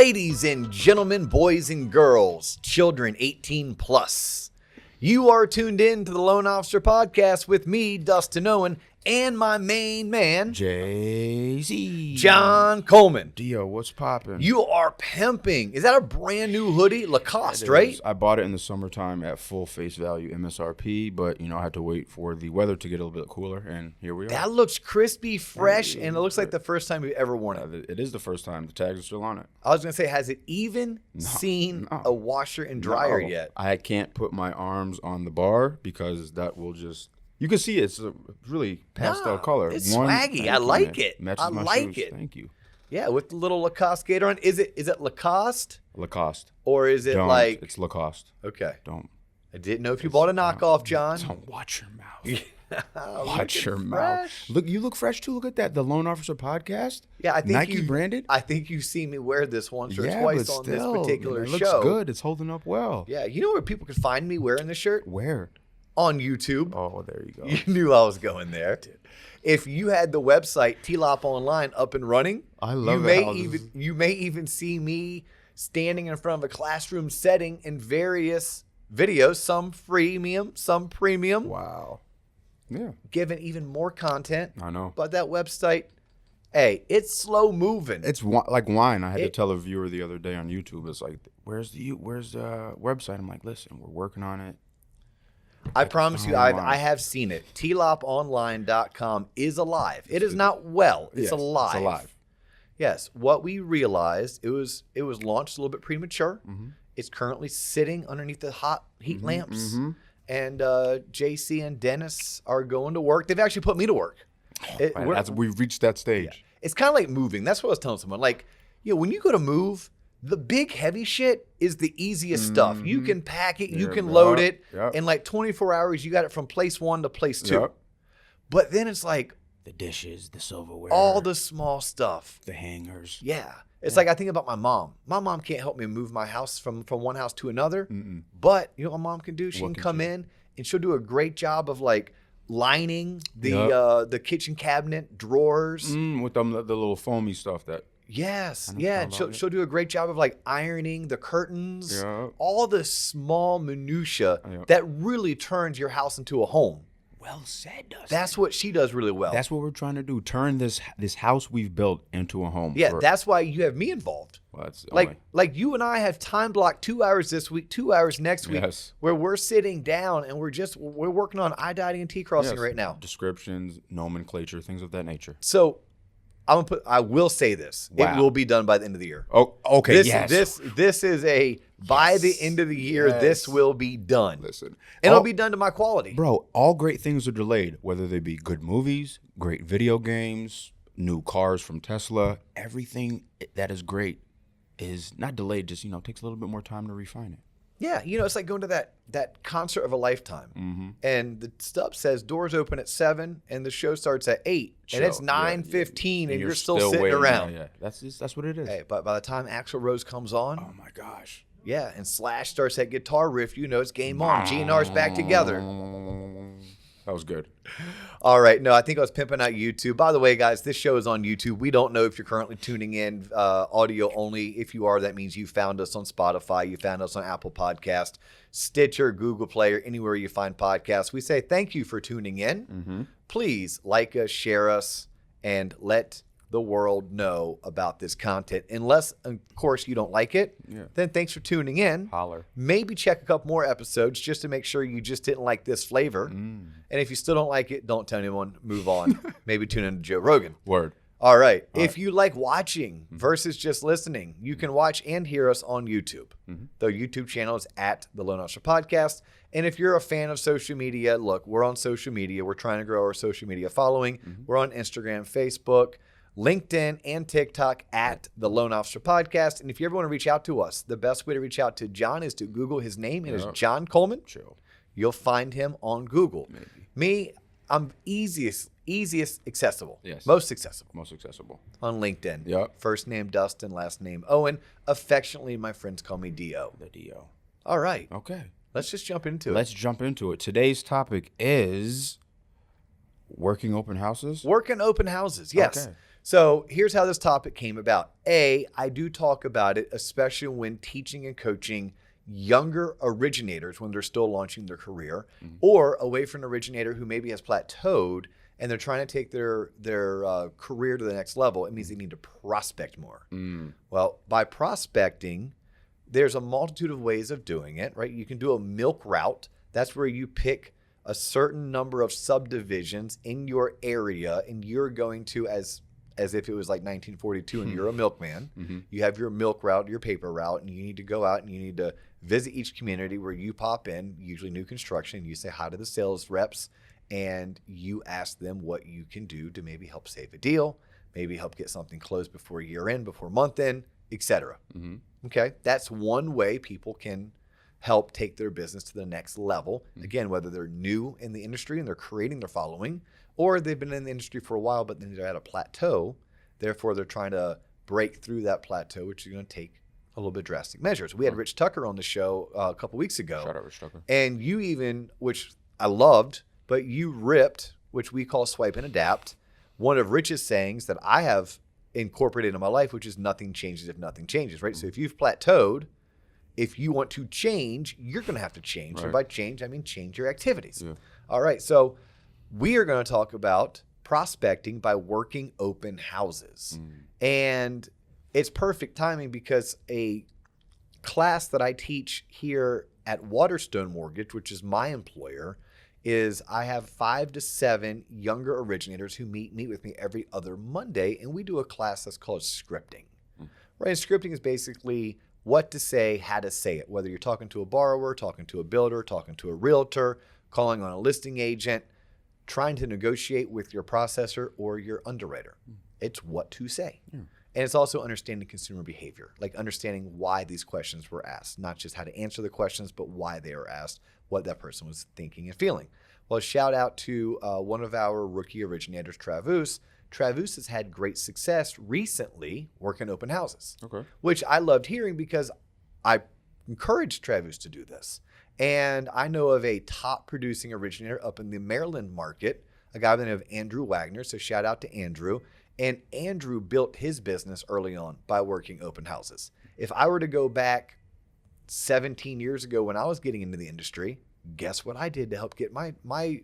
Ladies and gentlemen, boys and girls, children 18 plus, you are tuned in to the Loan Officer Podcast with me, Dustin Owen, and my main man, JC. John Coleman. Dio, what's poppin'? You are pimping. Is that a brand new hoodie? Lacoste, It right? is. I bought it in the summertime at full face value MSRP, but I had to wait for the weather to get a little bit cooler, and here we are. That looks crispy, fresh, and it looks like the first time you've ever worn it. It is the first time. The tags are still on it. I was going to say, has it even seen a washer and dryer yet? I can't put my arms on the bar because that will just... You can see it's a really pastel color. It's swaggy. I like it. Matches I my like shoes. it. Thank you. Yeah, with the little Lacoste gator on. Is it Lacoste? Lacoste. Or is it like... It's Lacoste. Okay. Don't. I didn't know if you bought a knockoff, John. Don't watch your mouth. Watch your fresh. mouth. Look, you look fresh too. Look at that. The Loan Officer Podcast. Yeah, I think Nike branded. I think you've seen me wear this once or Yeah, twice but on still, this particular it show. looks good. It's holding up well. Yeah, you know where people could find me wearing this shirt? Where? On YouTube. Oh, there you go. You knew I was going there. If you had the website TLOP Online up and running, I love you may even see me standing in front of a classroom setting in various videos, some freemium, some premium. Wow. Yeah. Giving even more content. I know. But that website, hey, it's slow moving. It's like wine. I had to tell a viewer the other day on YouTube. It's like, where's the website? I'm like, listen, we're working on it. I promise you, I have seen it. tloponline.com is alive. It is not well. It's alive. It's alive. Yes. What we realized, it was launched a little bit premature. Mm-hmm. It's currently sitting underneath the hot heat lamps. Mm-hmm. And JC and Dennis are going to work. They've actually put me to work. We've reached that stage. Yeah. It's kind of like moving. That's what I was telling someone. Like, when you go to move, the big heavy shit is the easiest stuff. You can pack it, you can load it. Yep. In like 24 hours, you got it from place 1 to place 2. Yep. But then it's like The dishes, the silverware. all the small stuff. The hangers. Yeah. It's like I think about my mom. My mom can't help me move my house from one house to another. But you know what my mom can do? She can come in and she'll do a great job of like lining the kitchen cabinet drawers. With them, the little foamy stuff that... Yes. Yeah. And she'll do a great job of like ironing the curtains, all the small minutia that really turns your house into a home. Well said, Dustin. That's what she does really well. That's what we're trying to do. Turn this house we've built into a home. Yeah, that's why you have me involved. Well, that's like you and I have time blocked 2 hours this week, 2 hours next week, where we're sitting down and we're working on I-dotting and T-crossing right now. Descriptions, nomenclature, things of that nature. So I will say this. Wow. It will be done by the end of the year. Oh, okay. This is by the end of the year, this will be done. Listen. And it'll be done to my quality. Bro, all great things are delayed, whether they be good movies, great video games, new cars from Tesla. Everything that is great is not delayed, just, takes a little bit more time to refine it. Yeah, it's like going to that concert of a lifetime, and the stub says doors open at 7, and the show starts at 8, and it's 9:15, and you're still sitting around. Yeah, that's what it is. Hey, but by the time Axl Rose comes on, oh my gosh, yeah, and Slash starts that guitar riff, it's game on. GNR's back together. That was good. All right. No, I think I was pimping out YouTube. By the way, guys, this show is on YouTube. We don't know if you're currently tuning in audio only. If you are, that means you found us on Spotify. You found us on Apple Podcast, Stitcher, Google Play, or anywhere you find podcasts. We say thank you for tuning in. Please like us, share us, and let the world know about this content. Unless, of course, you don't like it, then thanks for tuning in. Holler. Maybe check a couple more episodes just to make sure you just didn't like this flavor. And if you still don't like it, don't tell anyone. Move on. Maybe tune in to Joe Rogan. Word. All right. If you like watching versus just listening, you can watch and hear us on YouTube. The YouTube channel is at the Loan Officer Podcast. And if you're a fan of social media, look, we're on social media. We're trying to grow our social media following. We're on Instagram, Facebook, LinkedIn, and TikTok at the Loan Officer Podcast. And if you ever want to reach out to us, the best way to reach out to John is to Google his name. It is John Coleman. Chill. You'll find him on Google. Maybe. Me, I'm easiest accessible. Yes. Most accessible. Most accessible. On LinkedIn. Yep. First name Dustin, last name Owen. Affectionately, my friends call me Dio. The Dio. All right. Okay. Let's just jump into it. Let's jump into it. Today's topic is Working open houses? Working open houses, yes. Okay. So here's how this topic came about. I do talk about it, especially when teaching and coaching younger originators when they're still launching their career, or away from an originator who maybe has plateaued and they're trying to take their career to the next level. It means they need to prospect more. Well, by prospecting, there's a multitude of ways of doing it, right? You can do a milk route. That's where you pick a certain number of subdivisions in your area, and you're going to, as if it was like 1942 and you're a milkman, you have your milk route, your paper route, and you need to go out and you need to visit each community where you pop in, usually new construction. You say hi to the sales reps, and you ask them what you can do to maybe help save a deal, maybe help get something closed before year end, before month end, etc. Okay, that's one way people can help take their business to the next level. Again, whether they're new in the industry and they're creating their following, or they've been in the industry for a while, but then they're at a plateau. Therefore, they're trying to break through that plateau, which is going to take a little bit drastic measures. We had Rich Tucker on the show a couple weeks ago. Shout out Rich Tucker. And you even, which I loved, but you ripped, which we call swipe and adapt, one of Rich's sayings that I have incorporated in my life, which is nothing changes if nothing changes, right? So if you've plateaued, if you want to change, you're going to have to change. Right. And by change, I mean change your activities. Yeah. All right. So we are going to talk about prospecting by working open houses. And it's perfect timing because a class that I teach here at Waterstone Mortgage, which is my employer, is I have 5 to 7 younger originators who meet with me every other Monday, and we do a class that's called scripting. Right? And scripting is basically what to say, how to say it, whether you're talking to a borrower, talking to a builder, talking to a realtor, calling on a listing agent, trying to negotiate with your processor or your underwriter. It's what to say. And it's also understanding consumer behavior, like understanding why these questions were asked, not just how to answer the questions, but why they were asked, what that person was thinking and feeling. Well, shout out to one of our rookie originators, Travus. Travus has had great success recently working open houses, which I loved hearing because I encouraged Travus to do this. And I know of a top producing originator up in the Maryland market, a guy by the name of Andrew Wagner. So shout out to Andrew. And Andrew built his business early on by working open houses. If I were to go back 17 years ago when I was getting into the industry, guess what I did to help get my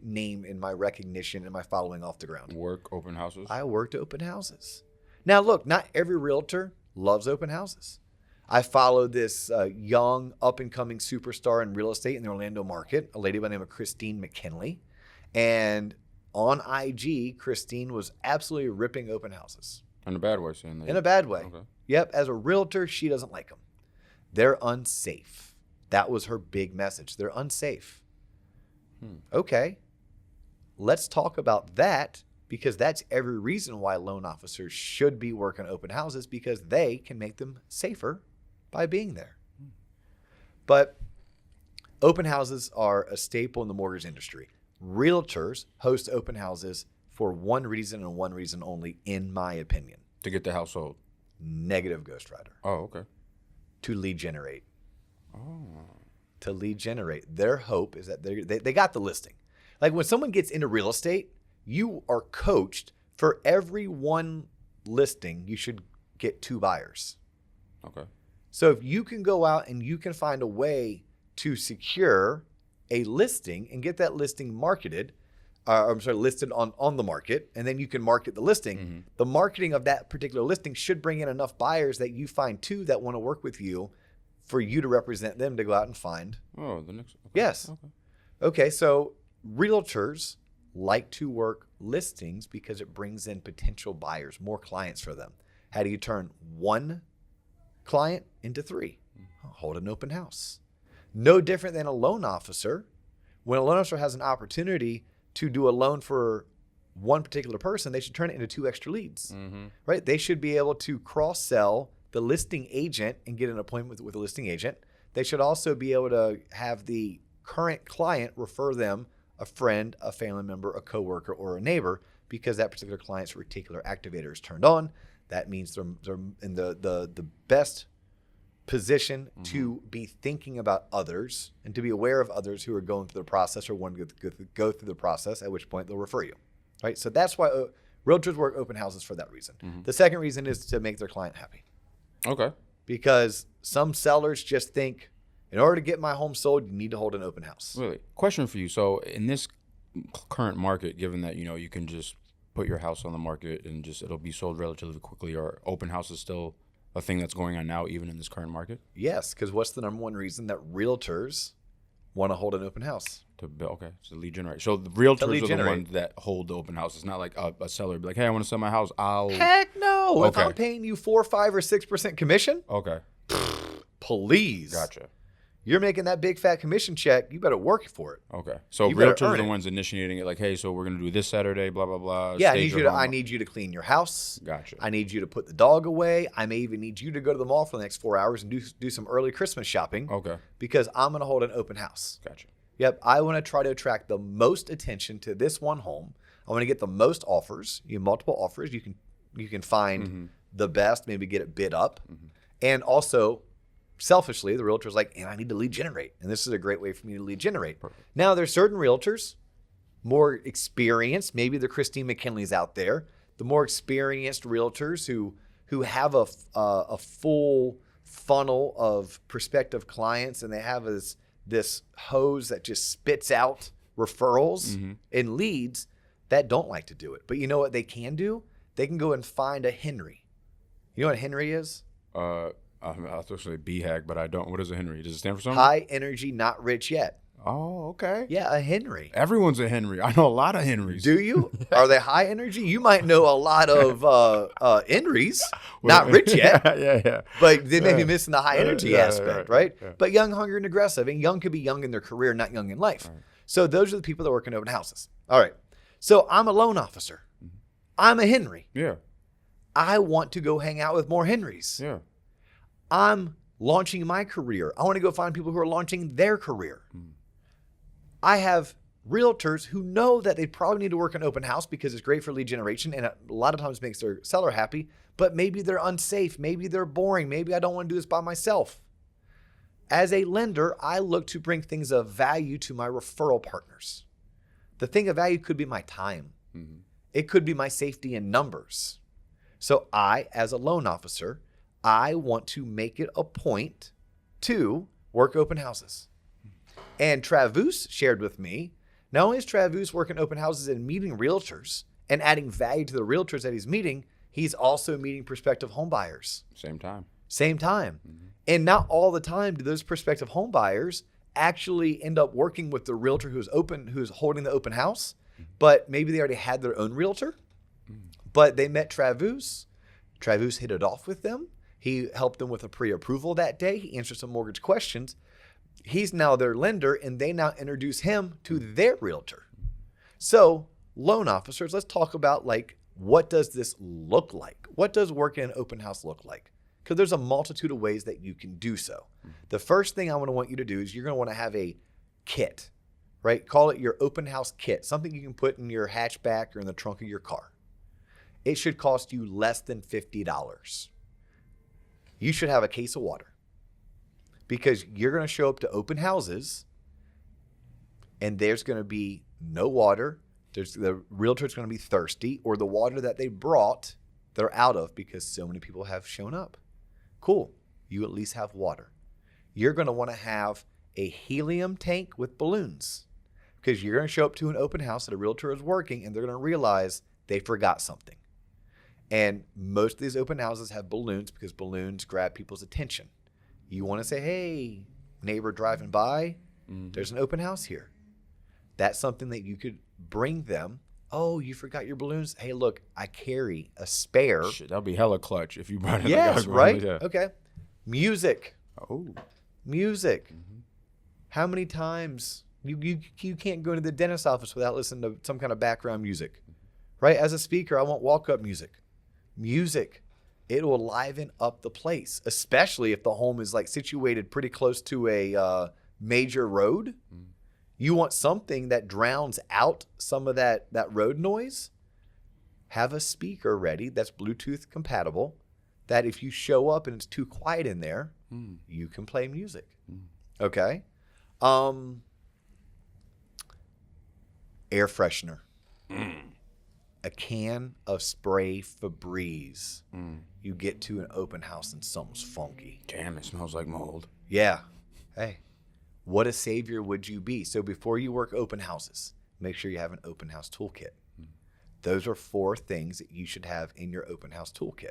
name and my recognition and my following off the ground? Work open houses? I worked open houses. Now, look, not every realtor loves open houses. I followed this young, up-and-coming superstar in real estate in the Orlando market, a lady by the name of Christine McKinley. And on IG, Christine was absolutely ripping open houses. In a bad way, saying that. In a bad way. Okay. Yep, as a realtor, she doesn't like them. They're unsafe. That was her big message. They're unsafe. Okay, let's talk about that, because that's every reason why loan officers should be working open houses, because they can make them safer by being there. But open houses are a staple in the mortgage industry. Realtors host open houses for one reason and one reason only, in my opinion. To get the house sold. Negative ghostwriter. Oh, okay. To lead generate. Oh. To lead generate. Their hope is that they got the listing. Like when someone gets into real estate, you are coached for every one listing, you should get 2 buyers. Okay. So if you can go out and you can find a way to secure a listing and get that listing marketed, listed on the market, and then you can market the listing. The marketing of that particular listing should bring in enough buyers that you find 2 that want to work with you for you to represent them to go out and find. Oh, the next. Okay. Yes. Okay, so realtors like to work listings because it brings in potential buyers, more clients for them. How do you turn 1 client into 3? Hold an open house. No different than a loan officer. When a loan officer has an opportunity to do a loan for one particular person, they should turn it into 2 extra leads, right? They should be able to cross-sell the listing agent and get an appointment with a listing agent. They should also be able to have the current client refer them a friend, a family member, a coworker, or a neighbor, because that particular client's reticular activator is turned on. That means they're in the best position to be thinking about others and to be aware of others who are going through the process or want to go through the process, at which point they'll refer you. right? So that's why realtors work open houses for that reason. The second reason is to make their client happy. Okay. Because some sellers just think, in order to get my home sold, you need to hold an open house. Really? Question for you. So in this current market, given that, you can just put your house on the market and just it'll be sold relatively quickly, are open houses still a thing that's going on now, even in this current market? Yes, because what's the number one reason that realtors want to hold an open house? Okay, so lead generation. So the realtors are the generate. ones that hold the open house. It's not like a seller be like, hey, I want to sell my house. Heck no. If Okay. I'm paying you 4, 5, or 6% commission, Okay, please. gotcha. You're making that big fat commission check. You better work for it. Okay, so You better realtors are earn the it. ones initiating it. Like, hey, so we're gonna do this Saturday, blah blah blah. Yeah, stage your home. I need you to clean your house. Gotcha. I need you to put the dog away. I may even need you to go to the mall for the next 4 hours and do some early Christmas shopping. Okay, Because I'm going to hold an open house. gotcha. Yep, I want to try to attract the most attention to this one home. I want to get the most offers. Multiple offers. You can find the best, maybe get it bid up. And also, selfishly, the realtor's like, and I need to lead generate. And this is a great way for me to lead generate. Perfect. Now, there's certain realtors, more experienced, maybe the Christine McKinley's out there, the more experienced realtors who have a full funnel of prospective clients, and they have this hose that just spits out referrals and leads that don't like to do it. But you know what they can do? They can go and find a Henry. You know what a Henry is? I was supposed to say BHAG, but I don't. What is a Henry? Does it stand for something? High energy, not rich yet. Oh, okay. Yeah, a Henry. Everyone's a Henry. I know a lot of Henrys. Do you? Are they high energy? You might know a lot of Henrys, not rich yet. yeah. But they may be missing the high energy Yeah, aspect, right? right? But young, hungry, and aggressive. And young could be young in their career, not young in life. Right. So those are the people that work in open houses. All right. So I'm a loan officer. I'm a Henry. Yeah. I want to go hang out with more Henrys. Yeah. I'm launching my career. I want to go find people who are launching their career. I have realtors who know that they probably need to work an open house because it's great for lead generation and a lot of times makes their seller happy, but maybe they're unsafe. Maybe they're boring. Maybe I don't want to do this by myself. As a lender, I look to bring things of value to my referral partners. The thing of value could be my time. It could be my safety in numbers. So I, as a loan officer, I want to make it a point to work open houses. And Travus shared with me, not only is Travus working open houses and meeting realtors and adding value to the realtors that he's meeting, he's also meeting prospective home buyers. Same time. Same time. And not all the time do those prospective home buyers actually end up working with the realtor who's holding the open house, but maybe they already had their own realtor, but they met Travus. Travus hit it off with them. He helped them with a pre-approval that day. He answered some mortgage questions. He's now their lender, and they now introduce him to their realtor. So, loan officers, let's talk about what does this look like? What does working an open house look like? Because there's a multitude of ways that you can do so. The first thing I want you to do is you're going to want to have a kit, right? Call it your open house kit, something you can put in your hatchback or in the trunk of your car. It should cost you less than $50. You should have a case of water because you're going to show up to open houses and there's going to be no water. The realtor's going to be thirsty, or the water that they brought, they're out of because so many people have shown up. Cool. You at least have water. You're going to want to have a helium tank with balloons because you're going to show up to an open house that a realtor is working and they're going to realize they forgot something. And most of these open houses have balloons because balloons grab people's attention. You want to say, hey, neighbor driving by, there's an open house here. That's something that you could bring them. Oh, you forgot your balloons? Hey, look, I carry a spare. Shit, that'd be hella clutch if you brought in Yes, a guy. right? Yeah. Okay. Music. Oh. Music. How many times you can't go into the dentist's office without listening to some kind of background music, right? As a speaker, I want walk-up music. Music. It will liven up the place, especially if the home is situated pretty close to a major road. You want something that drowns out some of that road noise. Have a speaker ready that's Bluetooth compatible, that if you show up and it's too quiet in there, you can play music. Okay? Air freshener. a can of spray Febreze, you get to an open house and something's funky. Damn, it smells like mold. Yeah. Hey, what a savior would you be? So before you work open houses, make sure you have an open house toolkit. Those are 4 things that you should have in your open house toolkit.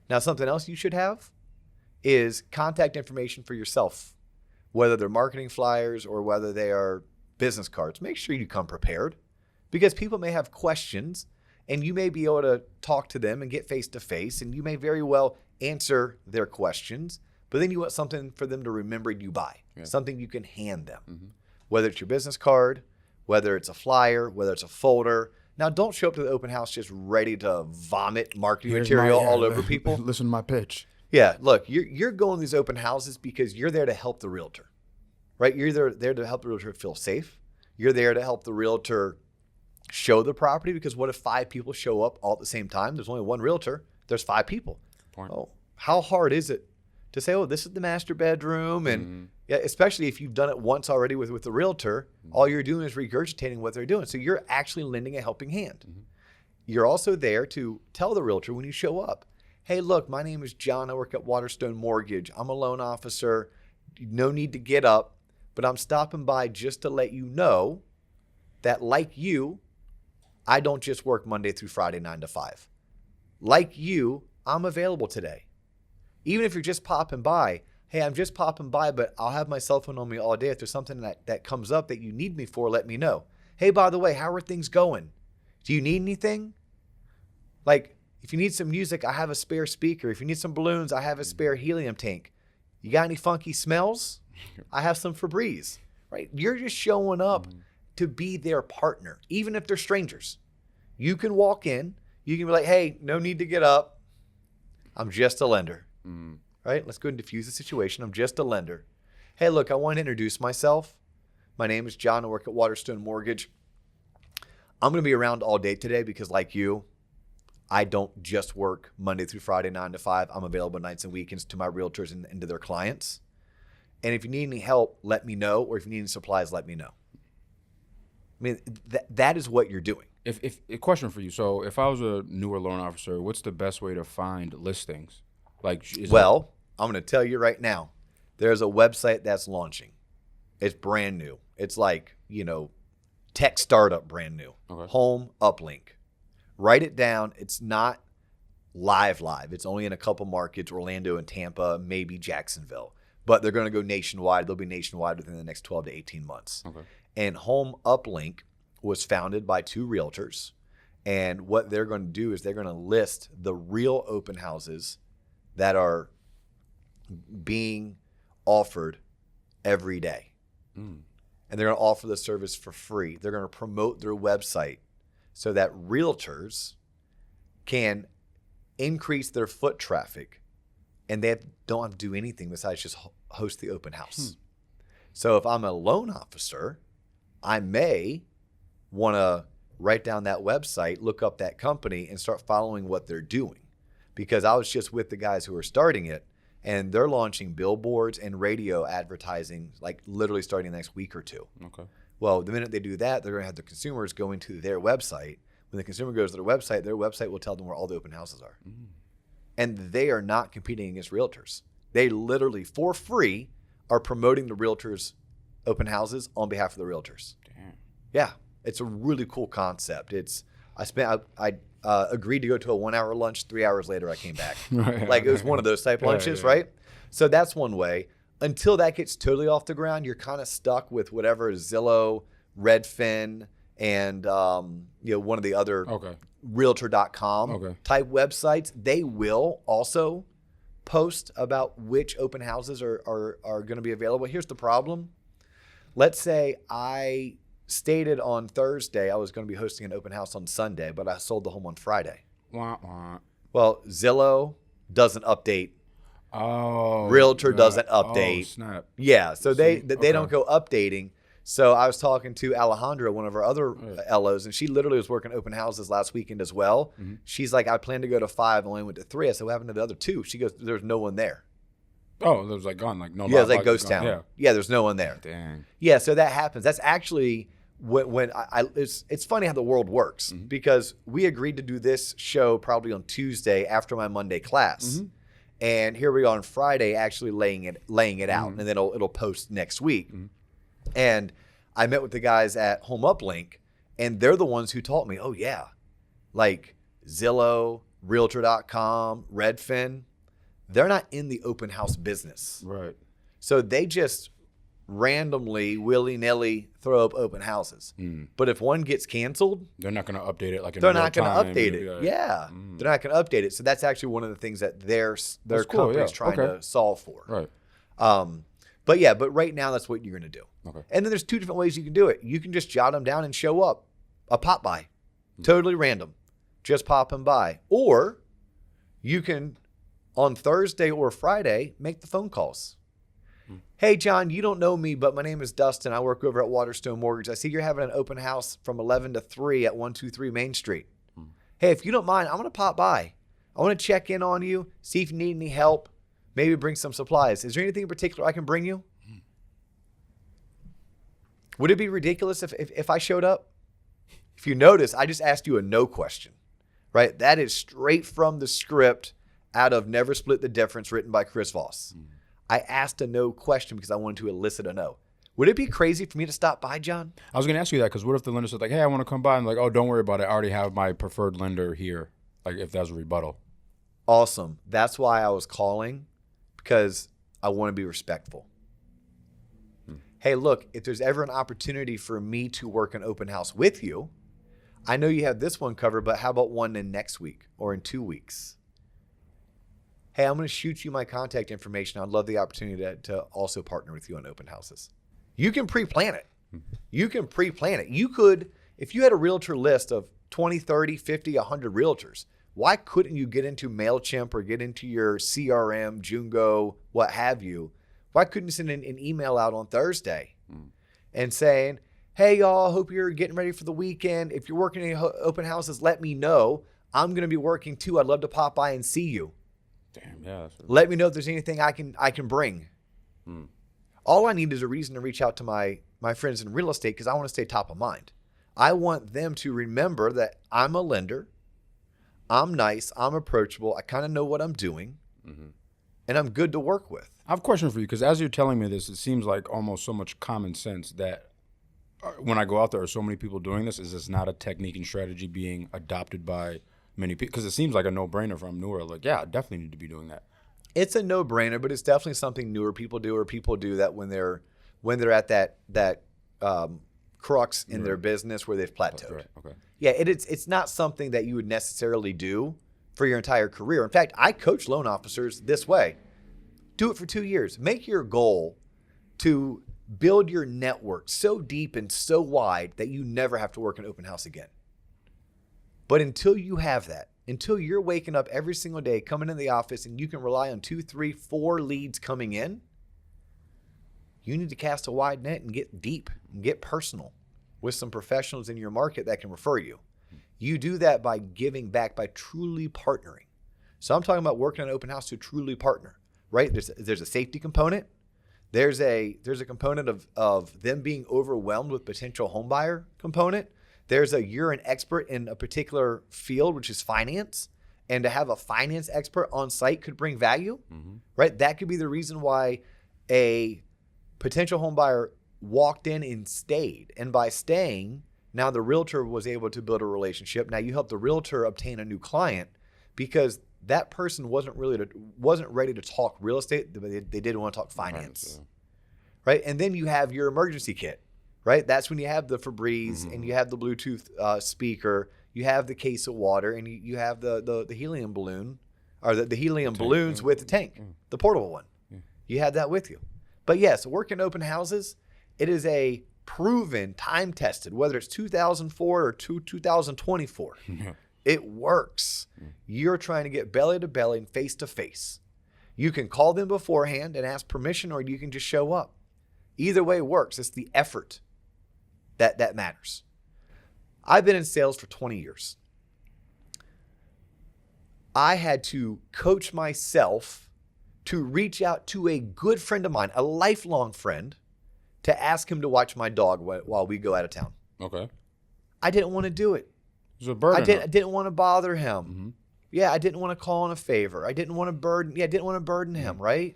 Now, something else you should have is contact information for yourself, whether they're marketing flyers or whether they are business cards. Make sure you come prepared, because people may have questions and you may be able to talk to them and get face to face, and you may very well answer their questions, but then you want something for them to remember you by, something you can hand them, whether it's your business card, whether it's a flyer, whether it's a folder. Now, don't show up to the open house just ready to vomit marketing material all over people. Listen to my pitch. Yeah, look, you're going to these open houses because you're there to help the realtor, right? You're there to help the realtor feel safe. You're there to help the realtor show the property, because what if 5 people show up all at the same time? There's only one realtor. There's 5 people. Oh, how hard is it to say, oh, this is the master bedroom? And yeah, especially if you've done it once already with the realtor, all you're doing is regurgitating what they're doing. So you're actually lending a helping hand. You're also there to tell the realtor when you show up, hey, look, my name is John. I work at Waterstone Mortgage. I'm a loan officer. No need to get up, but I'm stopping by just to let you know that, like you, I don't just work Monday through Friday, 9 to 5. Like you, I'm available today. Even if you're just popping by, hey, I'm just popping by, but I'll have my cell phone on me all day. If there's something that comes up that you need me for, let me know. Hey, by the way, how are things going? Do you need anything? Like, if you need some music, I have a spare speaker. If you need some balloons, I have a spare helium tank. You got any funky smells? I have some Febreze, right? You're just showing up to be their partner, even if they're strangers. You can walk in, you can be like, hey, no need to get up. I'm just a lender, right? Let's go and diffuse the situation. I'm just a lender. Hey, look, I want to introduce myself. My name is John. I work at Waterstone Mortgage. I'm going to be around all day today because, like you, I don't just work Monday through Friday, 9 to 5. I'm available nights and weekends to my realtors and to their clients. And if you need any help, let me know. Or if you need any supplies, let me know. I mean, that is what you're doing. If a question for you. So if I was a newer loan officer, what's the best way to find listings? I'm going to tell you right now. There's a website that's launching. It's brand new. It's like, tech startup brand new. Okay. HomeUplink. Write it down. It's not live. It's only in a couple markets, Orlando and Tampa, maybe Jacksonville. But they're going to go nationwide. They'll be nationwide within the next 12 to 18 months. Okay. And HomeUplink was founded by 2 realtors. And what they're going to do is they're going to list the real open houses that are being offered every day. And they're going to offer the service for free. They're going to promote their website so that realtors can increase their foot traffic, and they don't have to do anything besides just host the open house. So if I'm a loan officer, I may want to write down that website, look up that company, and start following what they're doing. Because I was just with the guys who are starting it, and they're launching billboards and radio advertising, like literally starting the next week or 2. Okay. Well, the minute they do that, they're going to have the consumers going to their website. When the consumer goes to their website will tell them where all the open houses are. And they are not competing against realtors. They literally, for free, are promoting the realtors' open houses on behalf of the realtors. Damn. Yeah, it's a really cool concept. I agreed to go to a 1-hour lunch. 3 hours later, I came back. Like it was one of those type lunches, right? So that's one way. Until that gets totally off the ground, you're kind of stuck with whatever Zillow, Redfin, and one of the other Realtor.com type websites. They will also post about which open houses are going to be available. Here's the problem. Let's say I stated on Thursday I was going to be hosting an open house on Sunday, but I sold the home on Friday. Well, Zillow doesn't update. Realtor doesn't update. Snap. Yeah, so they don't go updating. So I was talking to Alejandra, one of our other LOs, and she literally was working open houses last weekend as well. She's like, I planned to go to 5, only went to 3. I said, what happened to the other 2? She goes, there's no one there. Oh, it was like gone, like no. Yeah, it was like ghost town. Yeah, there's no one there. Dang. Yeah, so that happens. That's actually it's funny how the world works because we agreed to do this show probably on Tuesday after my Monday class. And here we are on Friday actually laying it out, and then it'll post next week. And I met with the guys at HomeUplink, and they're the ones who taught me, oh yeah, like Zillow, Realtor.com, Redfin, they're not in the open house business. Right. So they just randomly, willy-nilly throw up open houses. But if one gets canceled, they're not going to update it like in they're real not going time. to update it. Like, Yeah. They're not going to update it. So that's actually one of the things that their company's trying to solve for. Right. But right now that's what you're going to do. Okay. And then there's two different ways you can do it. You can just jot them down and show up. A pop by. Totally random. Just popping by. Or you can, on Thursday or Friday, make the phone calls. Hey, John, you don't know me, but my name is Dustin. I work over at Waterstone Mortgage. I see you're having an open house from 11 to 3 at 123 Main Street. Hey, if you don't mind, I'm going to pop by. I want to check in on you, see if you need any help, maybe bring some supplies. Is there anything in particular I can bring you? Would it be ridiculous if I showed up? If you notice, I just asked you a no question, right? That is straight from the script out of Never Split the Difference written by Chris Voss. I asked a no question because I wanted to elicit a no. Would it be crazy for me to stop by, John? I was going to ask you that because what if the lender said like, hey, I want to come by, and like, oh, don't worry about it. I already have my preferred lender here. Like if that's a rebuttal. Awesome. That's why I was calling, because I want to be respectful. Hey, look, if there's ever an opportunity for me to work an open house with you, I know you have this one covered, but how about one in next week or in 2 weeks? Hey, I'm going to shoot you my contact information. I'd love the opportunity to also partner with you on open houses. You can pre-plan it. You can pre-plan it. You could, if you had a realtor list of 20, 30, 50, 100 realtors, why couldn't you get into MailChimp or get into your CRM, Jungo, what have you? Why couldn't you send an email out on Thursday and saying, hey, y'all, hope you're getting ready for the weekend. If you're working in open houses, let me know. I'm going to be working too. I'd love to pop by and see you. Damn, yeah. Let me know if there's anything I can bring. All I need is a reason to reach out to my friends in real estate because I want to stay top of mind. I want them to remember that I'm a lender. I'm nice. I'm approachable. I kind of know what I'm doing. And I'm good to work with. I have a question for you because as you're telling me this, it seems like almost so much common sense that when I go out there are so many people doing this. Is this not a technique and strategy being adopted by many people? Because it seems like a no-brainer from newer. Like, yeah, I definitely need to be doing that. It's a no-brainer, but it's definitely something newer people do, or people do that when they're at that crux in their business where they've plateaued. Right. Okay. Yeah, it's not something that you would necessarily do for your entire career. In fact, I coach loan officers this way. Do it for 2 years. Make your goal to build your network so deep and so wide that you never have to work an open house again. But until you have that, until you're waking up every single day, coming in the office, and you can rely on 2, 3, 4 leads coming in, you need to cast a wide net and get deep and get personal with some professionals in your market that can refer you. You do that by giving back, by truly partnering. So I'm talking about working an open house to truly partner, right? There's a safety component. There's a component of them being overwhelmed with potential home buyer component. There's you're an expert in a particular field, which is finance. And to have a finance expert on site could bring value, right? That could be the reason why a potential home buyer walked in and stayed. And by staying, now the realtor was able to build a relationship. Now you help the realtor obtain a new client because that person wasn't ready to talk real estate, but they did want to talk finance, right? And then you have your emergency kit, right? That's when you have the Febreze and you have the Bluetooth speaker, you have the case of water, and you have the helium balloon, or the helium balloons with the tank, the portable one. You have that with you. But yes, working open houses, it is a proven, time-tested, whether it's 2004 or 2024. It works. You're trying to get belly to belly and face to face. You can call them beforehand and ask permission, or you can just show up. Either way works. It's the effort that matters. I've been in sales for 20 years. I had to coach myself to reach out to a good friend of mine, a lifelong friend, to ask him to watch my dog while we go out of town. Okay. I didn't want to do it. It's a burden. I didn't want to bother him. Mm-hmm. Yeah, I didn't want to call in a favor. I didn't want to burden. Yeah, I didn't want to burden him. Right?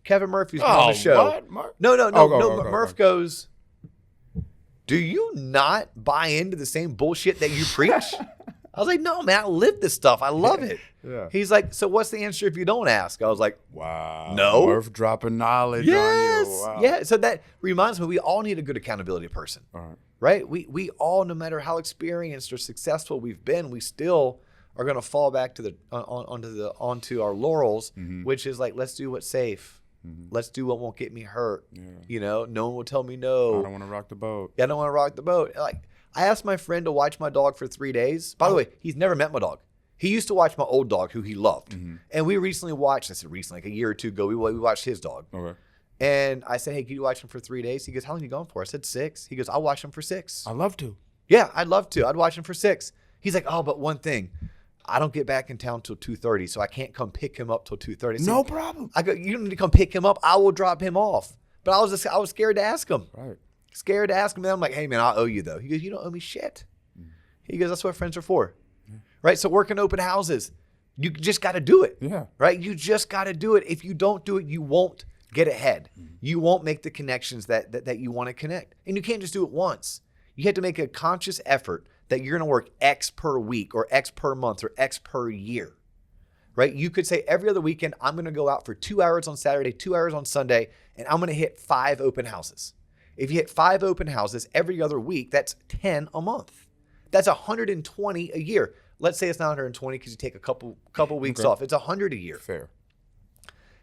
Kevin Murphy's been on the show. What? No. Murph goes, do you not buy into the same bullshit that you preach? I was like, no, man, I live this stuff. I love it. Yeah. He's like, so what's the answer if you don't ask? I was like, wow. No. Murph dropping knowledge yes. on you. Wow. Yeah. So that reminds me, we all need a good accountability person. All right. Right? We all, no matter how experienced or successful we've been, we still are going to fall back to onto our laurels, which is like, let's do what's safe. Let's do what won't get me hurt. Yeah. You know, no one will tell me no. I don't want to rock the boat. Yeah, I don't want to rock the boat. Like, I asked my friend to watch my dog for 3 days. By the way, he's never met my dog. He used to watch my old dog, who he loved. And we recently watched, like a year or two ago, we watched his dog. Okay. And I said, hey, can you watch him for 3 days? He goes, how long are you going for? I said 6. He goes, I'll watch him for 6. I'd love to. Yeah, I'd love to. I'd watch him for 6. He's like, oh, but one thing. I don't get back in town till 2:30, so I can't come pick him up till 2:30. No problem. I go, you don't need to come pick him up. I will drop him off. But I was scared to ask him. Right. Scared to ask him. And I'm like, hey, man, I owe you, though. He goes, you don't owe me shit. He goes, that's what friends are for. Yeah. Right? So working open houses, you just got to do it. Yeah. Right? You just got to do it. If you don't do it, you won't get ahead. You won't make the connections that you want to connect. And you can't just do it once. You have to make a conscious effort that you're going to work X per week or X per month or X per year, right? You could say every other weekend, I'm going to go out for 2 hours on Saturday, 2 hours on Sunday, and I'm going to hit 5 open houses. If you hit 5 open houses every other week, that's 10 a month. That's 120 a year. Let's say it's not 120 because you take a couple weeks off. It's 100 a year. Fair.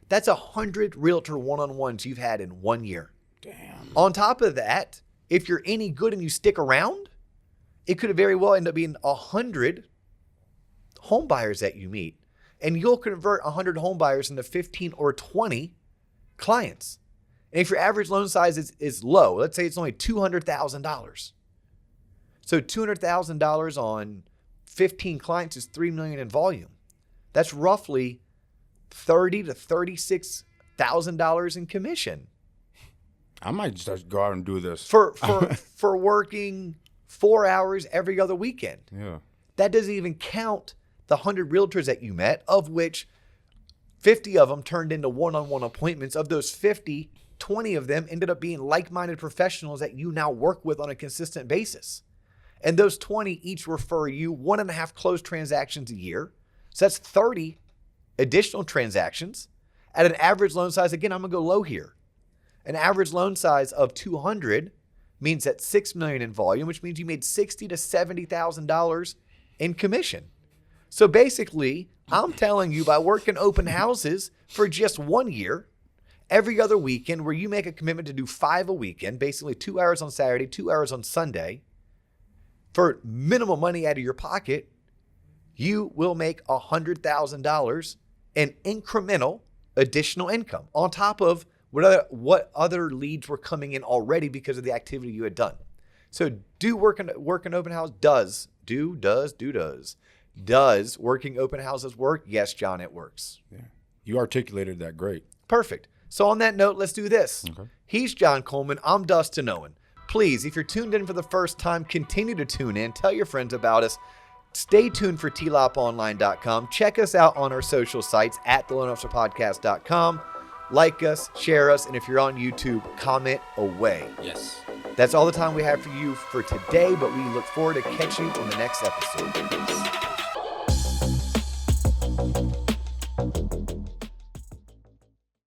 That's 100 realtor one-on-ones you've had in 1 year. Damn. On top of that, if you're any good and you stick around, it could very well end up being 100 home buyers that you meet. And you'll convert 100 home buyers into 15 or 20 clients. And if your average loan size is low, let's say it's only $200,000. So $200,000 on 15 clients is $3 million in volume. That's roughly $30,000 to $36,000 in commission. I might just go out and do this. For working 4 hours every other weekend. Yeah. That doesn't even count the 100 realtors that you met, of which 50 of them turned into one-on-one appointments. Of those 50, 20 of them ended up being like-minded professionals that you now work with on a consistent basis. And those 20 each refer you 1.5 closed transactions a year. So that's 30 additional transactions at an average loan size. Again, I'm going to go low here. An average loan size of 200 means that $6 million in volume, which means you made $60,000 to $70,000 in commission. So basically, I'm telling you, by working open houses for just 1 year, every other weekend, where you make a commitment to do 5 a weekend, basically 2 hours on Saturday, 2 hours on Sunday, for minimal money out of your pocket, you will make $100,000 in incremental additional income on top of what other leads were coming in already because of the activity you had done. So work in open house does working open houses work? Yes, John, it works. Yeah. You articulated that great. Perfect. So on that note, let's do this. Okay. He's John Coleman. I'm Dustin Owen. Please, if you're tuned in for the first time, continue to tune in. Tell your friends about us. Stay tuned for tloponline.com. Check us out on our social sites at theloanofficerpodcast.com. Like us, share us, and if you're on YouTube, comment away. Yes. That's all the time we have for you for today, but we look forward to catching you on the next episode.